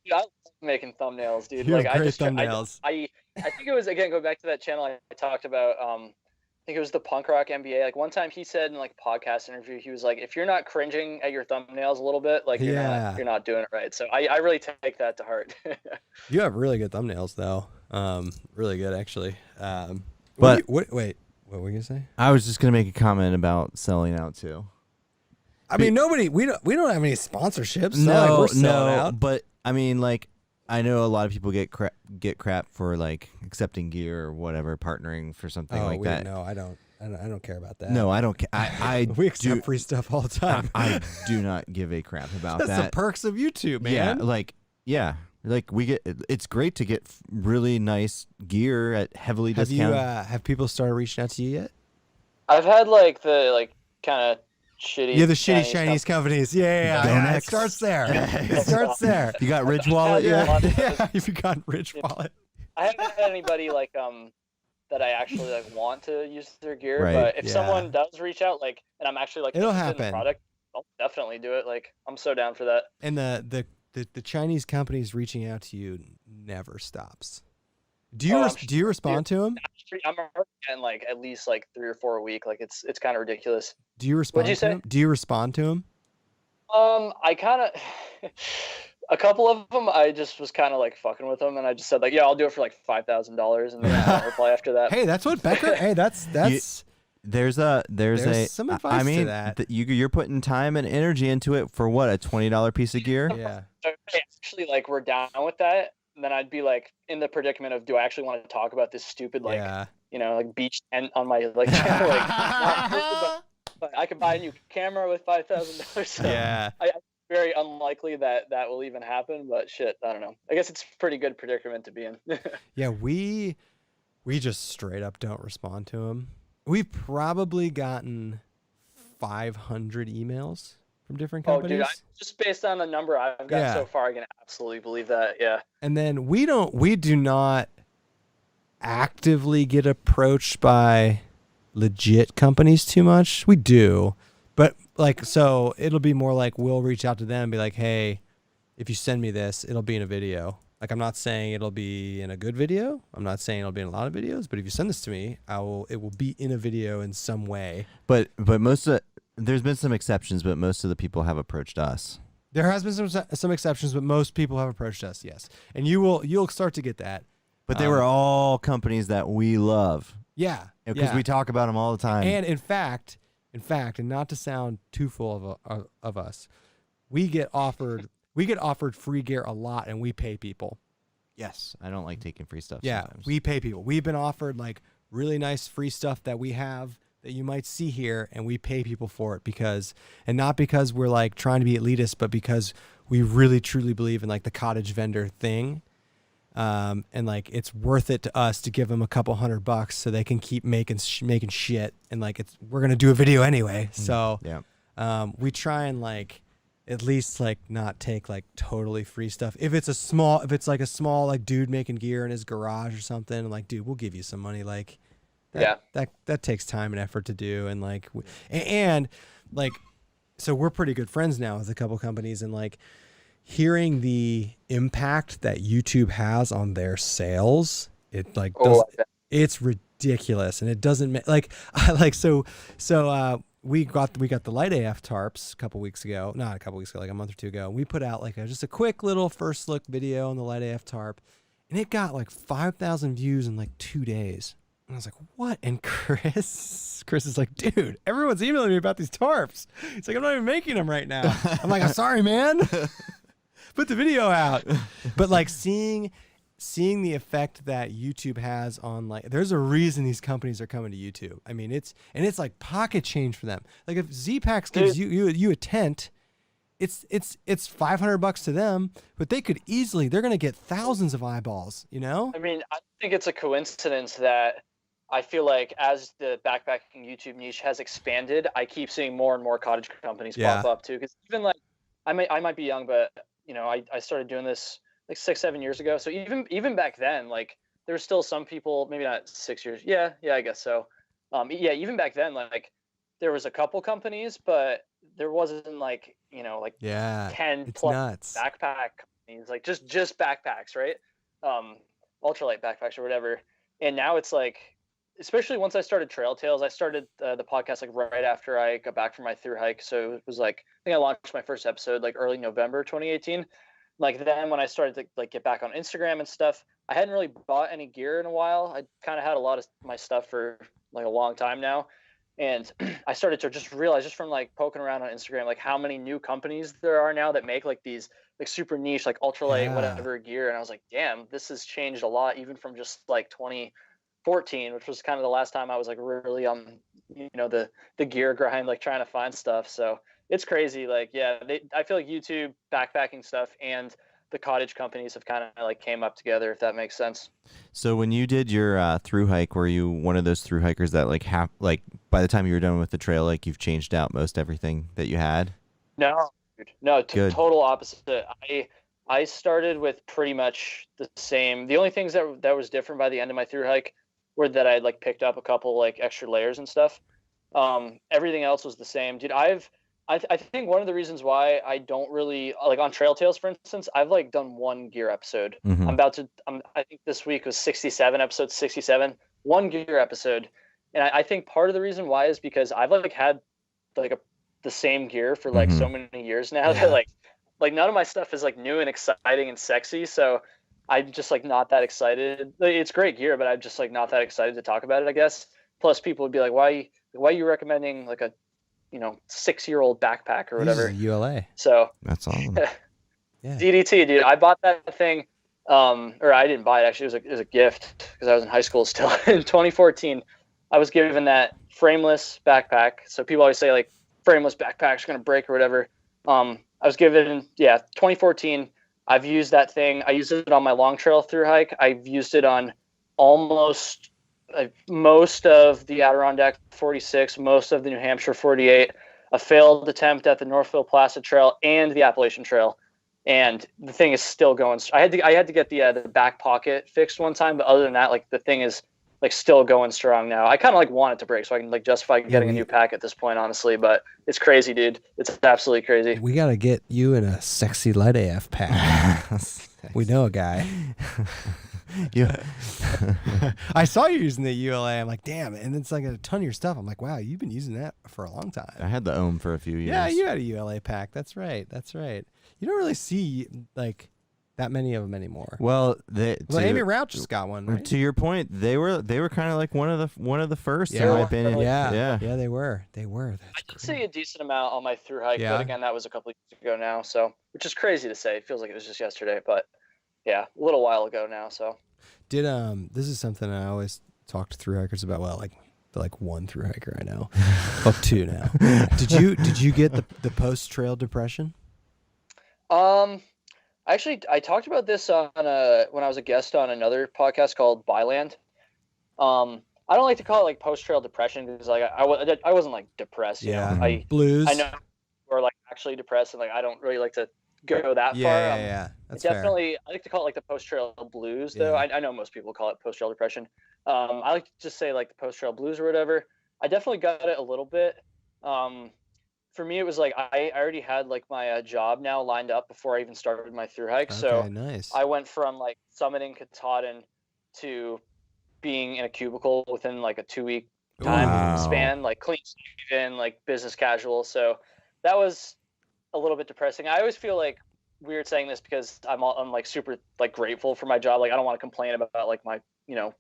Dude, I love making thumbnails, dude. You have Like, great thumbnails. I think it was, again, go back to that channel I talked about. I think it was the Punk Rock MBA. Like, one time he said in like a podcast interview, he was like, if you're not cringing at your thumbnails a little bit, like, you're not doing it right. So I really take that to heart. You have really good thumbnails, though. Really good, actually. But wait, what were you gonna say? I was just gonna make a comment about selling out too. I mean, we don't have any sponsorships. So like we're selling out. But I mean, like, I know a lot of people get crap for like accepting gear or whatever, partnering for something like that. No, I don't care about that. No, I don't care. I we accept free stuff all the time. I do not give a crap about That's that. the perks of YouTube, man. Like we get. It's great to get really nice gear at heavily discounted. Have people started reaching out to you yet? I've had like the kind of shitty. Yeah, the shitty Chinese companies. Yeah. It starts there. It starts there. You got Ridge Wallet Yeah. yet? Yeah, if you got Rich Wallet. I haven't had anybody like that I actually like want to use their gear. Right, But if yeah. someone does reach out, like, and I'm actually like It'll interested in the happen. product, I'll definitely do it. Like, I'm so down for that. And the Chinese companies reaching out to you never stops. Do you respond to them? I'm already getting like at least like 3 or 4 a week. Like, it's kind of ridiculous. Do you respond What'd you to say? them? Do you respond to them? I kind of A couple of them, I just was kind of like fucking with them, and I just said like, yeah, I'll do it for like $5,000, and then I don't reply after that. Hey, that's what Becker. Hey, that's There's some advice to that. You're putting time and energy into it for what, a $20 piece of gear? Yeah. So, hey, actually, like, we're down with that. And then I'd be like in the predicament of, do I actually want to talk about this stupid like like beach tent on my like channel? Like, but I could buy a new camera with $5,000. So Yeah. Very unlikely that will even happen, but shit, I don't know. I guess it's a pretty good predicament to be in. Yeah, we just straight up don't respond to them. We've probably gotten 500 emails from different companies. Oh, dude, just based on the number I've got so far, I can absolutely believe that. Yeah. And then we do not actively get approached by legit companies too much. We do. But like, so it'll be more like we'll reach out to them and be like, hey, if you send me this, it'll be in a video. Like, I'm not saying it'll be in a good video. I'm not saying it'll be in a lot of videos, but if you send this to me, it will be in a video in some way. But there's been some exceptions, but most of the people have approached us. There has been some exceptions, but most people have approached us. Yes. And you'll start to get that. But they were all companies that we love. Yeah. Because we talk about them all the time. And in fact, and not to sound too full of us, we get offered free gear a lot, and we pay people. Yes, I don't like taking free stuff. Yeah, sometimes. we pay people. We've been offered like really nice free stuff that we have that you might see here, and we pay people for it and not because we're like trying to be elitist, but because we really truly believe in like the cottage vendor thing. And like it's worth it to us to give them a couple $100 so they can keep making shit, and like we're gonna do a video anyway. So we try and like at least like not take like totally free stuff. If it's like a small like dude making gear in his garage or something, and like, dude, we'll give you some money. Like that takes time and effort to do, and like and like so we're pretty good friends now with a couple companies, and like hearing the impact that YouTube has on their sales, it like it's ridiculous, and it doesn't make like we got the Light AF tarps like a month or two ago. We put out like just a quick little first look video on the Light AF tarp, and it got like 5,000 views in like 2 days. And I was like, what? And Chris is like, dude, everyone's emailing me about these tarps. He's like, I'm not even making them right now. I'm like, I'm sorry, man. Put the video out. But like seeing the effect that YouTube has on, like, there's a reason these companies are coming to YouTube. I mean, it's like pocket change for them. Like if Z-Packs gives you a tent, it's $500 to them, but they're going to get thousands of eyeballs, you know? I mean, I think it's a coincidence that I feel like as the backpacking YouTube niche has expanded, I keep seeing more and more cottage companies pop up too. Because even like, I might be young, but you know, I started doing this like 6-7 years ago. So even back then, like there were still some people, maybe not 6 years. Yeah, I guess so. Even back then, like there was a couple companies, but there wasn't like, you know, like 10 plus nuts. Backpack companies, like just backpacks, right? Ultralight backpacks or whatever. And now it's like, especially once I started Trail Tales, I started the podcast like right after I got back from my thru hike. So it was like, I think I launched my first episode like early November 2018. Like then when I started to like get back on Instagram and stuff, I hadn't really bought any gear in a while. I kind of had a lot of my stuff for like a long time now. And I started to just realize just from like poking around on Instagram, like how many new companies there are now that make like these like super niche, like ultralight, whatever gear. And I was like, damn, this has changed a lot, even from just like 2014, which was kind of the last time I was like really on, you know, the gear grind, like trying to find stuff. So it's crazy. Like, I feel like YouTube backpacking stuff and the cottage companies have kind of like came up together, if that makes sense. So when you did your thru hike, were you one of those thru hikers that like by the time you were done with the trail, like you've changed out most everything that you had? No, total opposite. I started with pretty much the same. The only things that was different by the end of my thru hike were that I like picked up a couple like extra layers and stuff. Everything else was the same, dude. I think one of the reasons why I don't really like on Trail Tales, for instance, I've like done one gear episode. Mm-hmm. I think this week was episode 67, one gear episode. And I think part of the reason why is because I've like had like the same gear for like so many years now that like like none of my stuff is like new and exciting and sexy. So I'm just like not that excited. It's great gear, but I'm just like not that excited to talk about it, I guess. Plus people would be like, why are you recommending like a, 6-year-old backpack or whatever? Uses a ULA. So That's awesome. Yeah. DDT, dude. I bought that thing, or I didn't buy it actually. It was a gift because I was in high school still. In 2014, I was given that frameless backpack. So people always say like frameless backpacks are gonna break or whatever. I was given 2014. I've used that thing. I used it on my long trail through hike. I've used it on almost most of the Adirondack 46, most of the New Hampshire 48, a failed attempt at the Northville Placid Trail and the Appalachian Trail. And the thing is still going. I had to get the back pocket fixed one time, but other than that, like the thing is like still going strong now. I kind of like want it to break so I can like justify getting a new pack at this point, honestly. But it's crazy, dude. It's absolutely crazy. We got to get you in a sexy light AF pack. We know a guy. Yeah. I saw you using the ULA. I'm like, damn. And it's like a ton of your stuff. I'm like, wow, you've been using that for a long time. I had the Ohm for a few years. Yeah, you had a ULA pack. That's right. You don't really see like that many of them anymore. Well, Amy Rauch just got one. Right? To your point, they were kind of like one of the first, in Yeah. my opinion. Yeah, they were. That's I did see a decent amount on my through hike, Yeah. but again, that was a couple of years ago now. So, which is crazy to say. It feels like it was just yesterday, but yeah, a little while ago now. So, this is something I always talk to through hikers about. Well, like one through hiker I know, well, two now. Did you get the post trail depression? Actually, I talked about this on when I was a guest on another podcast called Byland. I don't like to call it like post trail depression because like I wasn't like depressed. You know? Blues. I know, or like actually depressed, and like I don't really like to go that far. Yeah. That's definitely. I like to call it like the post trail blues, though. Yeah. I know most people call it post trail depression. I like to just say like the post trail blues or whatever. I definitely got it a little bit. For me, it was like I already had like my job now lined up before I even started my through hike. So nice. I went from like summiting Katahdin to being in a cubicle within like a 2-week time span, like clean shaven, like business casual. So that was a little bit depressing. I always feel like weird saying this because I'm like super like grateful for my job. Like I don't want to complain about like my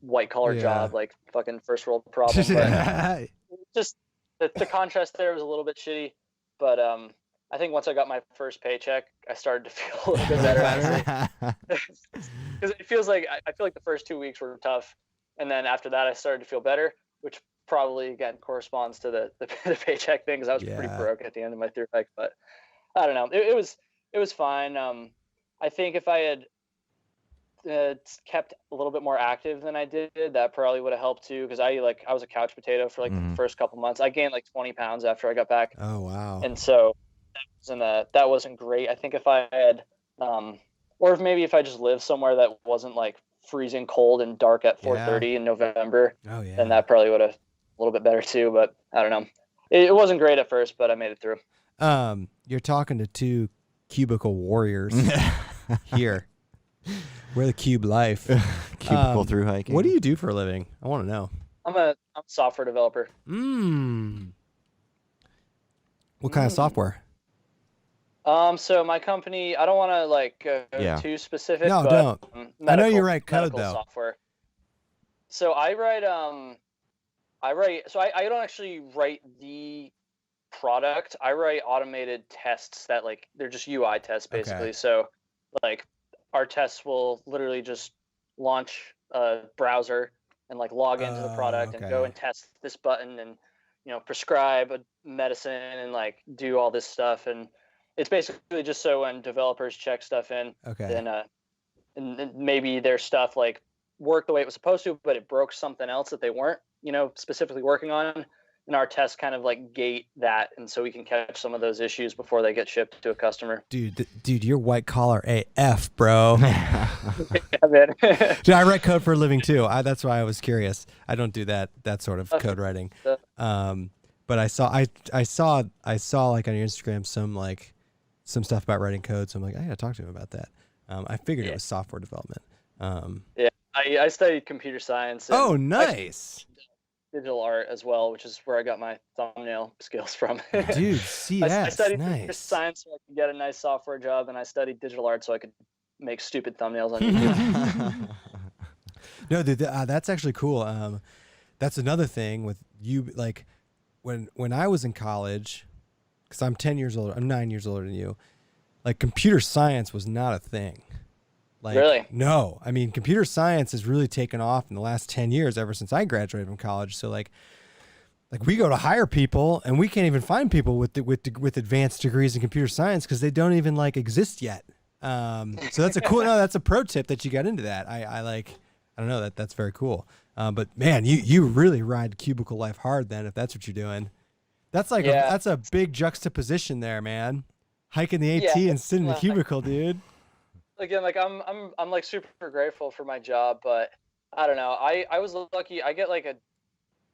white collar job, like fucking first world problem. But just the contrast there was a little bit shitty. But I think once I got my first paycheck, I started to feel a little bit better. Because it feels like I feel like the first 2 weeks were tough, and then after that I started to feel better, which probably again corresponds to the paycheck thing because I was pretty broke at the end of my third hike. But I don't know, it was fine. I think if I had kept a little bit more active than I did, that probably would have helped too. Because I was a couch potato for like the first couple months. I gained like 20 pounds after I got back. Oh wow! And so that wasn't great. I think if I had, or if I just lived somewhere that wasn't like freezing cold and dark at 4:30 in November, then that probably would have a little bit better too. But I don't know. It wasn't great at first, but I made it through. You're talking to two cubicle warriors here. We're the cube life. Cubicle through hiking. What do you do for a living? I want to know. I'm a software developer. What kind of software? So my company, I don't want to like go too specific. No, but, don't. I know you write code though. Software. So I write. So I don't actually write the product. I write automated tests that like they're just UI tests basically. Okay. So like our tests will literally just launch a browser and like log into the product and go and test this button and prescribe a medicine and like do all this stuff. And it's basically just so when developers check stuff in, then and maybe their stuff like worked the way it was supposed to, but it broke something else that they weren't specifically working on. And our tests kind of like gate that, and so we can catch some of those issues before they get shipped to a customer. Dude, you're white collar AF, bro. Yeah, man. Dude, I write code for a living too. That's why I was curious. I don't do that sort of code writing. But I saw like on your Instagram some stuff about writing code. So I'm like, I gotta talk to him about that. I figured it was software development. Yeah, I studied computer science. Oh, nice. digital art as well, which is where I got my thumbnail skills from. Dude, I CS, studied computer nice. science so I could get a nice software job, and I studied digital art so I could make stupid thumbnails on YouTube. No, dude, that's actually cool. That's another thing with you. Like when I was in college, because I'm 10 years older, I'm 9 years older than you. Like computer science was not a thing. Like, Really? No, I mean computer science has really taken off in the last 10 years, ever since I graduated from college. So like we go to hire people and we can't even find people with advanced degrees in computer science because they don't even like exist yet. So that's a cool. No, that's a pro tip that you got into that. I don't know, that's very cool. But man, you really ride cubicle life hard then, if that's what you're doing. That's like that's a big juxtaposition there, man. Hiking the AT and sitting in the cubicle, dude. Again, like I'm like super grateful for my job, but I don't know. I was lucky. I get like a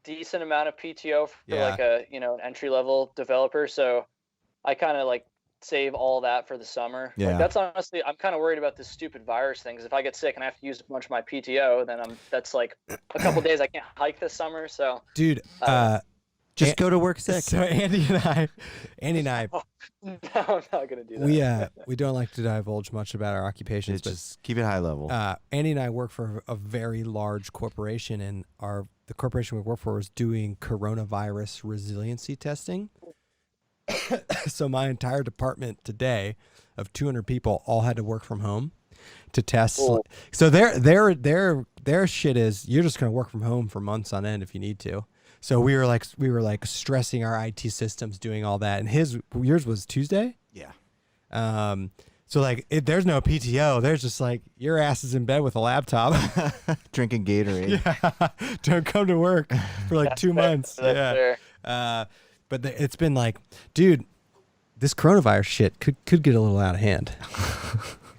decent amount of PTO for like a an entry level developer, so I kind of like save all that for the summer. Yeah. Like that's honestly, I'm kind of worried about this stupid virus thing, because if I get sick and I have to use a bunch of my PTO, then that's like a couple days I can't hike this summer. So dude, just go to work sick. So Andy and I no, I'm not gonna do that. we don't like to divulge much about our occupations, but Just keep it high level. Andy and I work for a very large corporation, and the corporation we work for is doing coronavirus resiliency testing. So my entire department today of 200 people all had to work from home to test. Cool. So their shit is, you're just going to work from home for months on end if you need to. So we were like stressing our IT systems doing all that. And yours was Tuesday? Yeah. So like there's no PTO. There's just like your ass is in bed with a laptop Drinking Gatorade. Yeah. Don't come to work for like 2 months. That's Yeah. But it's been like, dude, this coronavirus shit could get a little out of hand.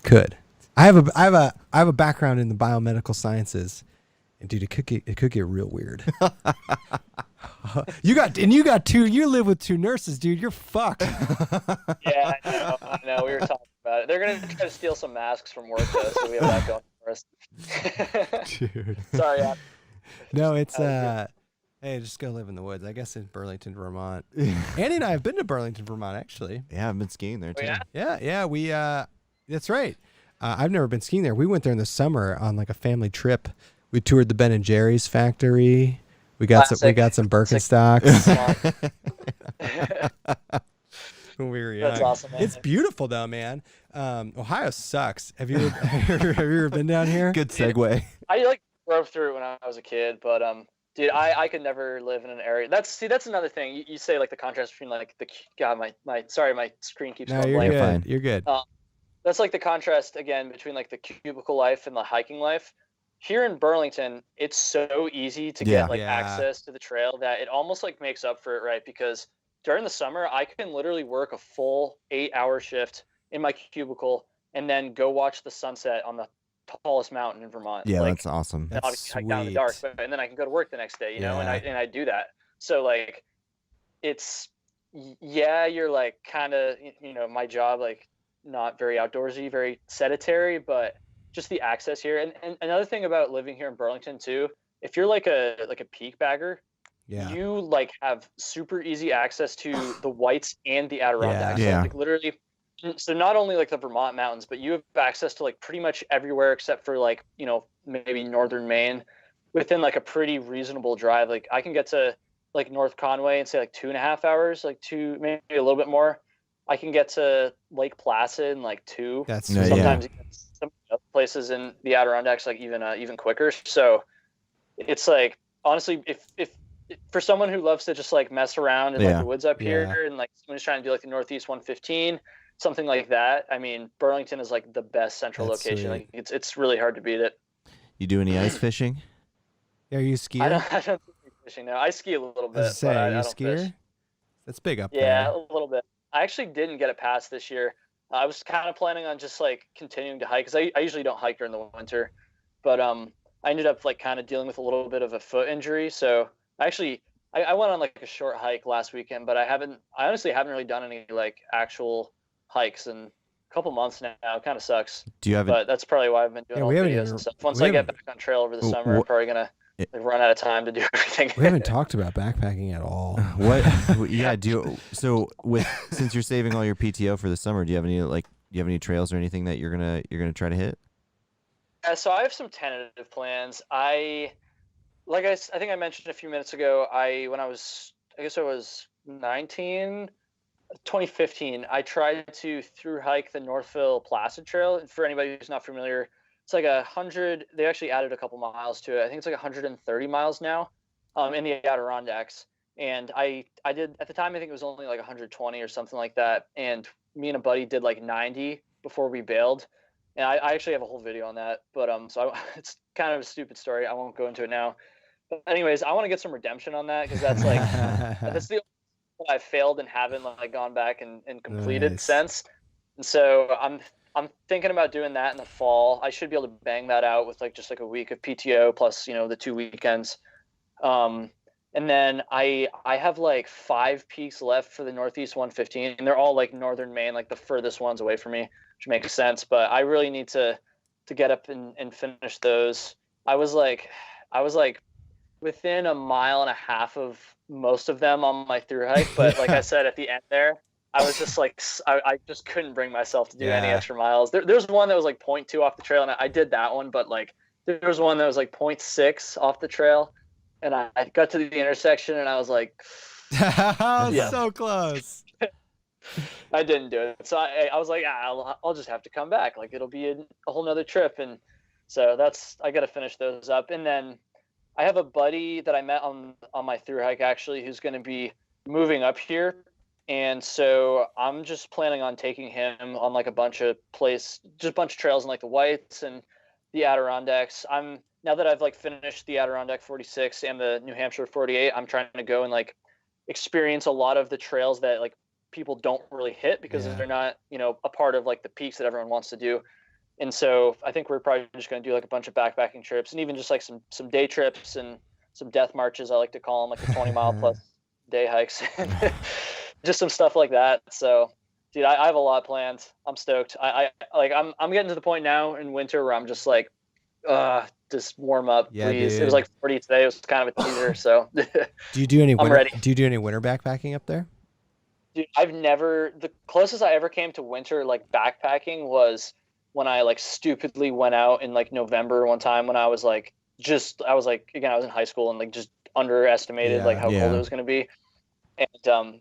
Could. I have a background in the biomedical sciences, and dude, it could get real weird. You live with 2 nurses, dude. You're fucked. Yeah, I know. We were talking about it. They're gonna try to steal some masks from work though, so we have that going for us. Dude. Sorry. No, it's hey, just go live in the woods. I guess in Burlington, Vermont. Andy and I have been to Burlington, Vermont, actually. Yeah, I've been skiing there too. Oh, yeah? Yeah, we that's right. I've never been skiing there. We went there in the summer on like a family trip. We toured the Ben and Jerry's factory. We got some Birkenstocks. When we were young. That's awesome, man. It's beautiful though, man. Ohio sucks. Have you ever been down here? Good segue. I like drove through it when I was a kid, but dude, I could never live in an area. That's another thing. You say like the contrast between like my screen keeps No, going you're blank. good. Fine. You're good. That's like the contrast again between like the cubicle life and the hiking life. Here in Burlington, it's so easy to get like access to the trail that it almost like makes up for it, right? Because during the summer, I can literally work a full 8-hour shift in my cubicle and then go watch the sunset on the tallest mountain in Vermont. Yeah, like, that's awesome. That's obviously hike down in the dark, and then I can go to work the next day, you know, and I do that. So like, it's you're like kind of my job like not very outdoorsy, very sedentary, but just the access here. And another thing about living here in Burlington too, if you're like a peak bagger, you like have super easy access to the Whites and the Adirondacks. Yeah. Like literally. So not only like the Vermont mountains, but you have access to like pretty much everywhere except for like, maybe northern Maine within like a pretty reasonable drive. Like I can get to like North Conway in say like 2.5 hours, maybe a little bit more. I can get to Lake Placid in like 2. That's sometimes even some other places in the Adirondacks like even quicker. So it's like honestly, if for someone who loves to just like mess around in like the woods up here and like someone who's trying to do like the Northeast 115. Something like that. I mean, Burlington is like the best central location. Sweet. Like it's really hard to beat it. You do any ice fishing? Are you a skier? I don't do fishing now. I ski a little bit. Are you a skier? Fish. That's big up there. Yeah, a little bit. I actually didn't get it passed this year. I was kind of planning on just like continuing to hike because I usually don't hike during the winter, but I ended up like kind of dealing with a little bit of a foot injury. So I went on like a short hike last weekend, but I honestly haven't really done any like actual hikes in a couple months now. It kind of sucks. Do you have but that's probably why I've been doing all the videos and stuff. Once I get back on trail over the summer, I'm probably gonna like run out of time to do everything. We haven't talked about backpacking at all. What? Yeah. Since you're saving all your PTO for the summer, do you have any trails or anything that you're gonna try to hit? So I have some tentative plans. I think I mentioned a few minutes ago. I guess I was 19, 2015. I tried to through hike the Northville Placid Trail. For anybody who's not familiar, it's like 100. They actually added a couple miles to it. I think it's like 130 miles now, in the Adirondacks. And I did at the time. I think it was only like 120 or something like that. And me and a buddy did like 90 before we bailed. And I actually have a whole video on that. But it's kind of a stupid story. I won't go into it now. But anyways, I want to get some redemption on that because that's like that's the only one I've failed and haven't like gone back and completed since. And so I'm thinking about doing that in the fall. I should be able to bang that out with like just like a week of PTO plus the 2 weekends. And then I have like 5 peaks left for the Northeast 115, and they're all like northern Maine, like the furthest ones away from me, which makes sense. But I really need to get up and finish those. I was like within a mile and a half of most of them on my through hike, but like I said at the end there, I was just like I just couldn't bring myself to do any extra miles. There's one that was like 0.2 off the trail, and I did that one, but like there was one that was like 0.6 off the trail, and I got to the intersection and I was like, so close. I didn't do it. So I was like, I'll just have to come back. Like it'll be a whole nother trip. And so I got to finish those up. And then I have a buddy that I met on my through hike actually, who's going to be moving up here. And so I'm just planning on taking him on like a bunch of trails in like the Whites and the Adirondacks. Now that I've like finished the Adirondack 46 and the New Hampshire 48, I'm trying to go and like experience a lot of the trails that like people don't really hit because they're not, a part of like the peaks that everyone wants to do. And so I think we're probably just going to do like a bunch of backpacking trips and even just like some day trips and some death marches, I like to call them, like the 20-mile plus day hikes, just some stuff like that. So, dude, I have a lot planned. I'm stoked. I'm getting to the point now in winter where I'm just like, just warm up, please. Dude. It was like 40 today. It was kind of a teaser. So, do you do any I'm ready. Do you do any winter backpacking up there? Dude, the closest I ever came to winter like backpacking was when I like stupidly went out in like November one time when I was like I was in high school and like just underestimated like how cold it was going to be. And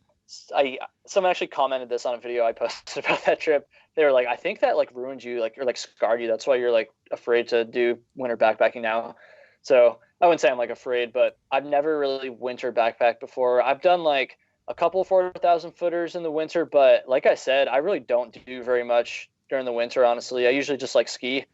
someone actually commented this on a video I posted about that trip. They were like, I think that like ruined you, like, or like scarred you. That's why you're like afraid to do winter backpacking now. So I wouldn't say I'm like afraid, but I've never really winter backpacked before. I've done like a couple 4,000 footers in the winter, but like I said, I really don't do very much during the winter. Honestly, I usually just like ski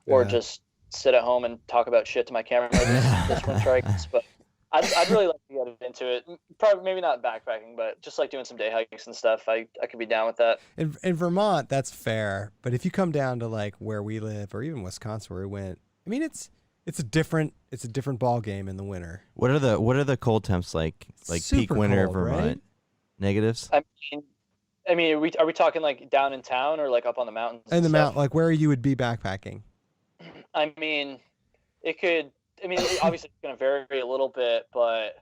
or just sit at home and talk about shit to my camera this winter, I guess. But I'd really like to get into it. Probably maybe not backpacking, but just like doing some day hikes and stuff. I could be down with that. In Vermont, that's fair. But if you come down to like where we live or even Wisconsin where we went, I mean it's a different ball game in the winter. What are the cold temps like? Like Super peak winter cold, Vermont? right? Negatives? I mean, are we talking like down in town or like up on the mountains? In the mountain, like where you would be backpacking. I mean, obviously it's going to vary a little bit, but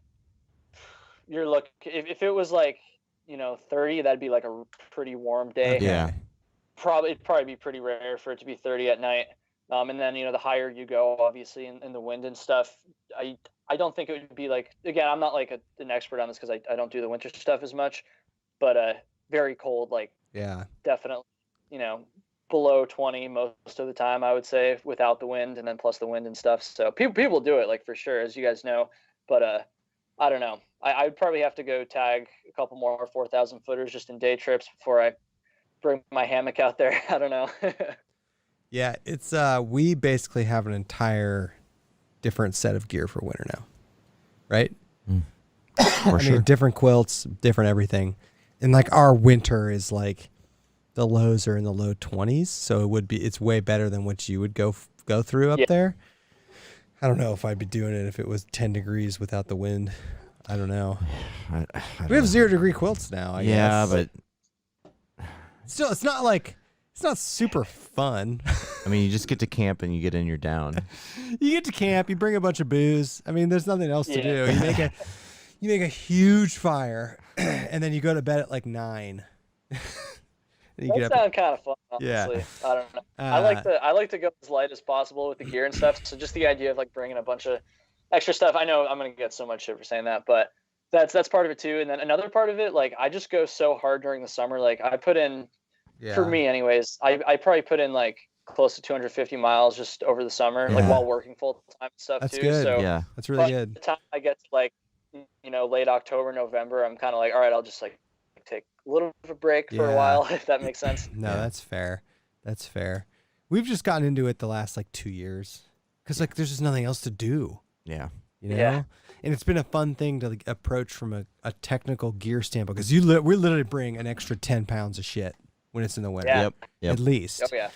if it was like, 30, that'd be like a pretty warm day. Yeah. It'd probably be pretty rare for it to be 30 at night. And then, the higher you go, obviously, in the wind and stuff, I don't think it would be like, again, I'm not like an expert on this because I don't do the winter stuff as much, but very cold, like, definitely, below 20 most of the time, I would say, without the wind and then plus the wind and stuff. So people do it, like, for sure, as you guys know, but I don't know. I would probably have to go tag a couple more 4,000 footers just in day trips before I bring my hammock out there. I don't know. Yeah, it's we basically have an entire different set of gear for winter now, right? For sure. Different quilts, different everything, and like our winter is like the lows are in the low 20s, so it's way better than what you would go through up there. I don't know if I'd be doing it if it was 10 degrees without the wind. I don't know. We have 0 degree quilts now. I guess. But still, it's not super fun. I mean, you just get to camp and you get in, you're down. You get to camp, you bring a bunch of booze. I mean, there's nothing else to Yeah. do. You make a huge fire, and then you go to bed at like 9. And you That get up. sounds kind of fun, Yeah. honestly. I don't know. I like to go as light as possible with the gear and stuff. So just the idea of like bringing a bunch of extra stuff. I know I'm gonna get so much shit for saying that, but that's part of it too. And then another part of it, like I just go so hard during the summer. Like I put in, for me anyways, I probably put in like close to 250 miles just over the summer, like Yeah. while working full time and stuff That's too. good. So Yeah. That's really by good. the time I get to like, late October, November, I'm kind of like, all right, I'll just like take a little bit of a break for a Yeah. while, if that makes sense. No, Yeah. that's fair. That's fair. We've just gotten into it the last like 2 years because like there's just nothing else to do, Yeah. you know. Yeah. And it's been a fun thing to like approach from a technical gear standpoint because we literally bring an extra 10 pounds of shit when it's in the winter, Yeah. Yep. at least, Oh yeah.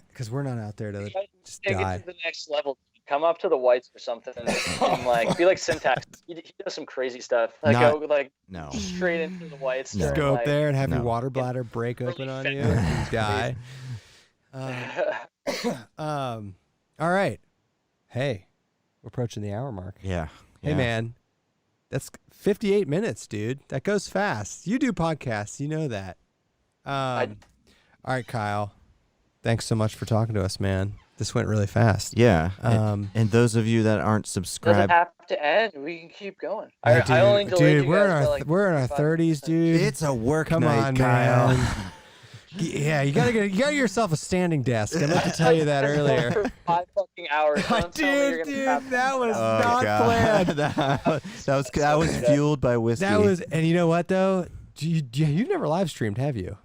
because we're not out there to just Take it die. to the next level. Come up to the whites or something, and like be like Syntax. He does some crazy stuff. Like Not- go like No. straight into the whites. No. Just during, go up like- there and have your No. water bladder break open on you fit. and you die. All right. Hey, we're approaching the hour mark. Yeah. Hey, Yeah. man, that's 58 minutes, dude. That goes fast. You do podcasts. You know that. All right, Kyle. Thanks so much for talking to us, man. This went really fast. Yeah. And Um, those of you that aren't Doesn't subscribed, have to end. We can keep going. yeah, I only delayed dude, you we're in guys our by, like, we're in our 5 30s, minutes. dude. it's a work Come night, on, Kyle. man. Yeah, you gotta get yourself a standing desk. I meant to tell you that earlier. For 5 fucking hours. Don't tell me you're Dude, gonna have that was Oh, not God. planned. that was fueled by whiskey. That was, and you know what though? You've never live streamed, have you?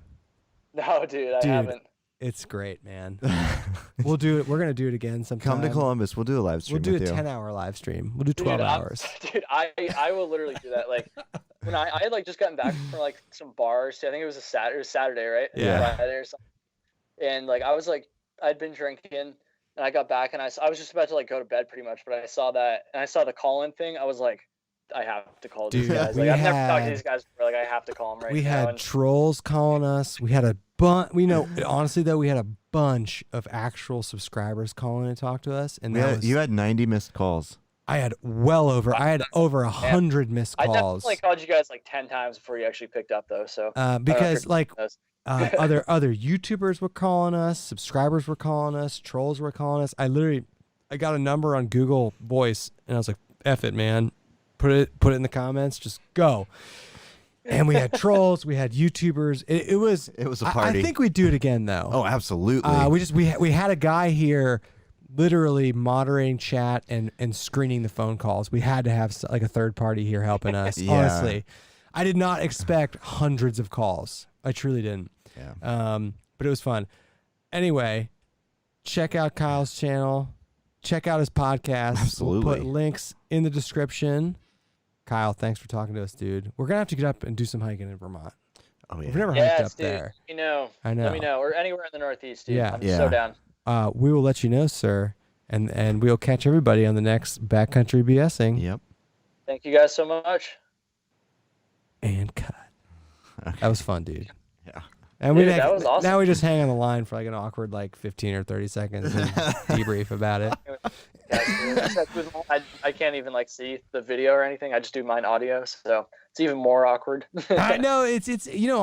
No, dude, I Dude, haven't. It's great, man. We'll do it. We're gonna do it again sometime. Come to Columbus. We'll do a live stream We'll do a with you. 10-hour live stream. We'll do 12 Dude, hours. Dude, I will literally do that. Like when I had like just gotten back from like some bars. I think it was Saturday, right? Yeah. Friday or something. And like I was like I'd been drinking and I got back and I was just about to like go to bed pretty much, but I saw that and I saw the call-in thing. I was like, I have to call these Dude, guys. we Like I've never talked to had- these guys before. Like I have to call them right We now. had And trolls calling us. We had a bunch. We know honestly though, we had a bunch of actual subscribers calling and talk to us, and You had 90 missed calls. I had over 100 missed I calls. definitely called you guys like 10 times before you actually picked up though. So Because like those. other YouTubers were calling us, subscribers were calling us, trolls were calling us. I got a number on Google Voice, and I was like, "F it, man, put it in the comments, just go." And we had trolls, we had YouTubers. It was a party. I think we'd do it again though. Oh, absolutely. We had a guy here, literally moderating chat and screening the phone calls. We had to have like a third party here helping us. Yeah. Honestly, I did not expect hundreds of calls. I truly didn't. Yeah. But it was fun. Anyway, check out Kyle's channel. Check out his podcast. Absolutely. We'll put links in the description. Kyle, thanks for talking to us, dude. We're gonna have to get up and do some hiking in Vermont. Oh yeah. We've never hiked Yes, up dude. there. Let me know. I know. Let me know. Or anywhere in the Northeast, dude. Yeah. I'm Yeah. so down. We will let you know, sir, and we'll catch everybody on the next Backcountry BSing. Yep. Thank you guys so much. And cut. Okay. That was fun, dude. Yeah. And Dude, that was awesome. Now we just hang on the line for like an awkward 15 or 30 seconds and debrief about it. I can't even see the video or anything. I just do mine audio, so it's even more awkward. I know it's